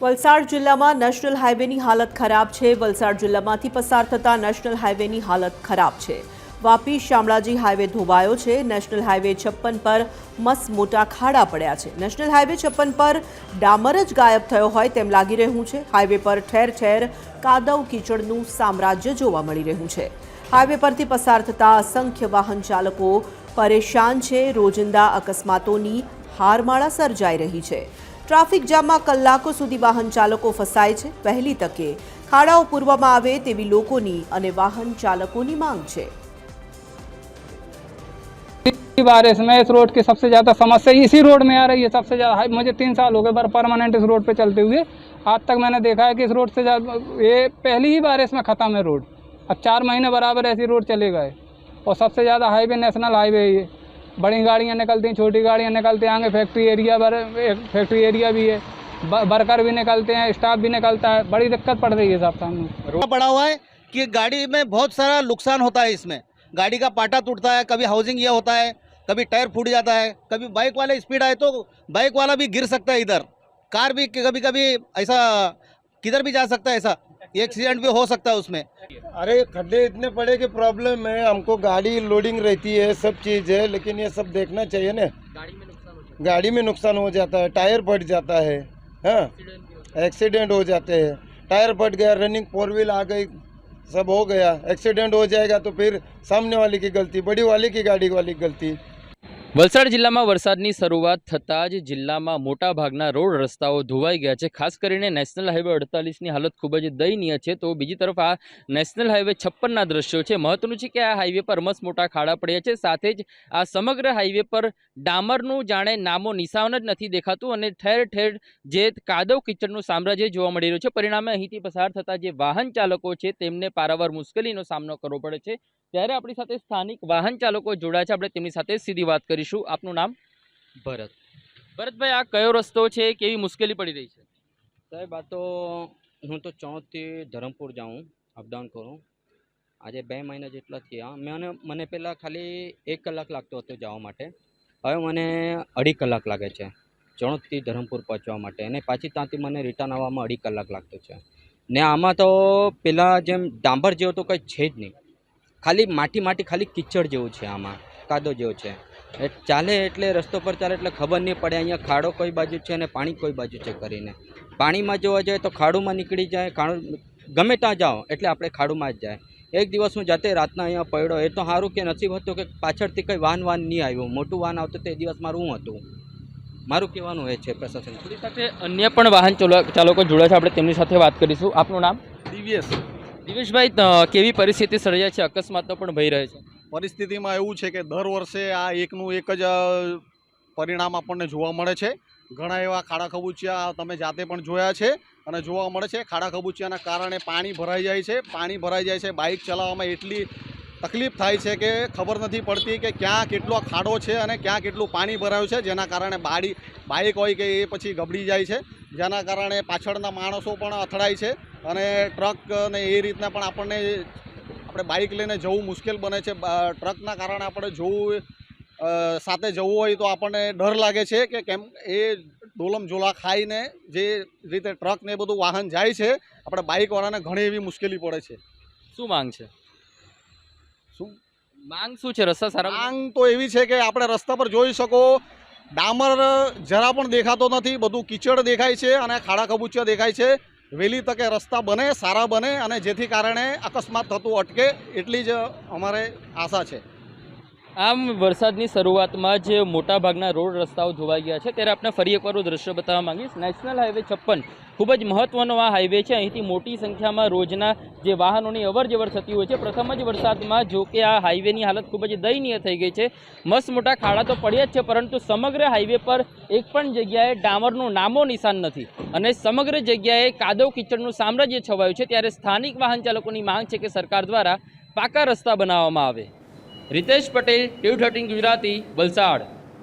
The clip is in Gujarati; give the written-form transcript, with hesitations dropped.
વલસાડ જિલ્લામાં નેશનલ હાઈવેની હાલત ખરાબ છે। વલસાડ જિલ્લામાંથી પસાર થતા નેશનલ હાઈવેની હાલત ખરાબ છે। વાપી શામળાજી હાઈવે ધોવાયો છે। નેશનલ હાઈવે 56 પર મસ મોટા ખાડા પડ્યા છે। નેશનલ હાઈવે 56 પર ડામર જ ગાયબ થયો હોય તેમ લાગી રહ્યું છે। હાઈવે પર ઠેર ઠેર કાદવ કીચડનું સામ્રાજ્ય જોવા મળી રહ્યું છે। હાઈવે પરથી પસાર થતા અસંખ્ય વાહન ચાલકો પરેશાન છે। રોજિંદા અકસ્માતોની હારમાળા સર્જાઈ રહી છે। ટ્રાફિક જામમાં કલાકો સુધી વાહન ચાલકો ફસાય છે। વહેલી તકે ખાડાઓ પૂરવામાં આવે તેવી લોકોની અને વાહન ચાલકોની માંગ છે। बारिश में इस रोड की सबसे ज़्यादा समस्या इसी रोड में आ रही है। सबसे ज़्यादा मुझे 3 साल हो गए परमानेंट इस रोड पे चलते हुए। आज तक मैंने देखा है कि इस रोड से ये पहली ही बारिश में ख़त्म है रोड। अब 4 महीने बराबर ऐसी रोड चले गए। और सबसे ज़्यादा हाईवे नेशनल हाईवे है। बड़ी गाड़ियाँ निकलती हैं, छोटी गाड़ियाँ निकलती हैं, आगे फैक्ट्री एरिया भी है, वर्कर भी निकलते हैं, स्टाफ भी निकलता है। बड़ी दिक्कत पड़ रही है साहब सामने। रोड पड़ा हुआ है कि गाड़ी में बहुत सारा नुकसान होता है। इसमें गाड़ी का पाटा टूटता है, कभी हाउसिंग ये होता है, कभी टायर फूट जाता है, कभी बाइक वाले स्पीड आए तो बाइक वाला भी गिर सकता है। इधर कार भी कभी कभी ऐसा किधर भी जा सकता है, ऐसा एक्सीडेंट भी हो सकता है उसमें। अरे खड्डे इतने पड़े कि प्रॉब्लम है। हमको गाड़ी लोडिंग रहती है, सब चीज़ है, लेकिन ये सब देखना चाहिए ना। गाड़ी में नुकसान हो जाता है, टायर फट जाता है, हाँ एक्सीडेंट हो जाते हैं। टायर फट गया, रनिंग 4 व्हील आ गई, सब हो गया। एक्सीडेंट हो जाएगा तो फिर सामने वाले की गलती, बड़ी वाले की गाड़ी वाली की गलती। વલસાડ જિલ્લામાં વરસાદની શરૂઆત થતાં જ જિલ્લામાં મોટા ભાગના રોડ રસ્તાઓ ધોવાઈ ગયા છે। ખાસ કરીને નેશનલ હાઈવે 48ની હાલત ખૂબ જ દયનીય છે। તો બીજી તરફ આ નેશનલ હાઈવે 56ના દ્રશ્યો છે। મહત્વનું છે કે આ હાઈવે પર મસ્ત મોટા ખાડા પડ્યા છે। સાથે જ આ સમગ્ર હાઈવે પર ડામરનું જાણે નામો નિશાન જ નથી દેખાતું અને ઠેર ઠેર જે કાદવ કિચડનું સામ્રાજ્ય જોવા મળી રહ્યું છે। પરિણામે અહીંથી પસાર થતા જે વાહન ચાલકો છે તેમને પારાવાર મુશ્કેલીનો સામનો કરવો પડે છે। ત્યારે આપણી સાથે સ્થાનિક વાહન ચાલકો જોડાયા છે। આપણે તેમની સાથે સીધી વાત કરીશું। આપનું નામ? ભરતભાઈ, આ કયો રસ્તો છે, કેવી મુશ્કેલી પડી રહી છે? સાહેબ, આ તો હું તો ચોથી ધરમપુર જાઉં, અપડાઉન કરું। આજે 2 મહિના જેટલા થયા। મને પહેલાં ખાલી 1 કલાક લાગતો હતો જવા માટે, હવે મને 2.5 કલાક લાગે છે ચોથી ધરમપુર પહોંચવા માટે। અને પાછી ત્યાંથી મને રિટર્ન આવવામાં 2.5 કલાક લાગતો છે। ને આમાં તો પહેલાં જેમ ડાંબર જેવું તો કંઈ છે જ નહીં, ખાલી માટી ખાલી કિચડ જેવું છે, આમાં કાદવ જેવું છે। ચાલે એટલે રસ્તો પર ચાલે એટલે ખબર નહીં પડે અહીંયા ખાડો કોઈ બાજુ છે અને પાણી કોઈ બાજુ છે કરીને। પાણીમાં જોવા જાય તો ખાડુમાં નીકળી જાય, ખાડું ગમે ત્યાં જાઓ એટલે આપણે ખાડુમાં જ જાય। એક દિવસ હું જાતે રાતના અહીંયા પડ્યો, એ તો સારું કે નસીબ હતું કે પાછળથી કંઈ વાહન નહીં આવ્યું। મોટું વાહન આવતું તે દિવસ મારું હતું। મારું કહેવાનું એ છે પ્રશાસન સાથે અન્ય પણ વાહન ચાલકો જોડાયા છે। આપણે તેમની સાથે વાત કરીશું। આપનું નામ? દિવેશભાઈ, કેવી પરિસ્થિતિ સર્જાય છે? અકસ્માતનો પણ ભય રહે છે। પરિસ્થિતિમાં એવું છે કે દર વર્ષે આ એકનું એક જ પરિણામ આપણને જોવા મળે છે। ઘણા એવા ખાડા ખબૂચિયા તમે જાતે પણ જોયા છે અને જોવા મળે છે। ખાડા ખબૂચિયાના કારણે પાણી ભરાઈ જાય છે। બાઇક ચલાવવામાં એટલી તકલીફ થાય છે કે ખબર નથી પડતી કે ક્યાં કેટલો ખાડો છે અને ક્યાં કેટલું પાણી ભરાયું છે, જેના કારણે બાઇક હોય કે એ પછી ગબડી જાય છે, જેના કારણે પાછળના માણસો પણ અથડાય છે અને ટ્રક ને એ રીતના પણ આપણે બાઇક લઈને જવું મુશ્કેલ બને છે। ટ્રકના કારણે આપણે સાથે જવું હોય તો આપણને ડર લાગે છે કે કેમ એ ડોલમ ઝોલા ખાઈને જે રીતે ટ્રક ને બધું વાહન જાય છે, આપણે બાઇકવાળાને ઘણી એવી મુશ્કેલી પડે છે। શું માંગ છે? માંગ શું છે? રસ્તા સારા? માંગ તો એવી છે કે આપણે રસ્તા પર જોઈ શકો ડામર જરા પણ દેખાતો નથી, બધું કિચડ દેખાય છે અને ખાડા ખબૂચિયા દેખાય છે। વહેલી તકે રસ્તા બને, સારા બને અને જેથી કારણે અકસ્માત થતું અટકે, એટલી જ અમારે આશા છે। આમ વરસાદની શરૂઆતમાં જ મોટાભાગના રોડ રસ્તાઓ ધોવાઈ ગયા છે। ત્યારે આપણે ફરી એકવાર દ્રશ્ય બતાવવા માંગીશ। નેશનલ હાઈવે 56 ખૂબ જ મહત્વનો આ હાઈવે છે। અહીંથી મોટી સંખ્યામાં રોજના જે વાહનોની અવરજવર થતી હોય છે। પ્રથમ જ વરસાદમાં જો કે આ હાઈવેની હાલત ખૂબ જ દયનીય થઈ ગઈ છે। મસ્ત મોટા ખાડા તો પડ્યા જ છે, પરંતુ સમગ્ર હાઈવે પર એક પણ જગ્યાએ ડામરનું નામો નિશાન નથી અને સમગ્ર જગ્યાએ કાદવ કિચડનું સામ્રાજ્ય છવાયું છે। ત્યારે સ્થાનિક વાહન ચાલકોની માંગ છે કે સરકાર દ્વારા પાકા રસ્તા બનાવવામાં આવે। रितेश पटेल, TV13 गुजराती, वलसाड।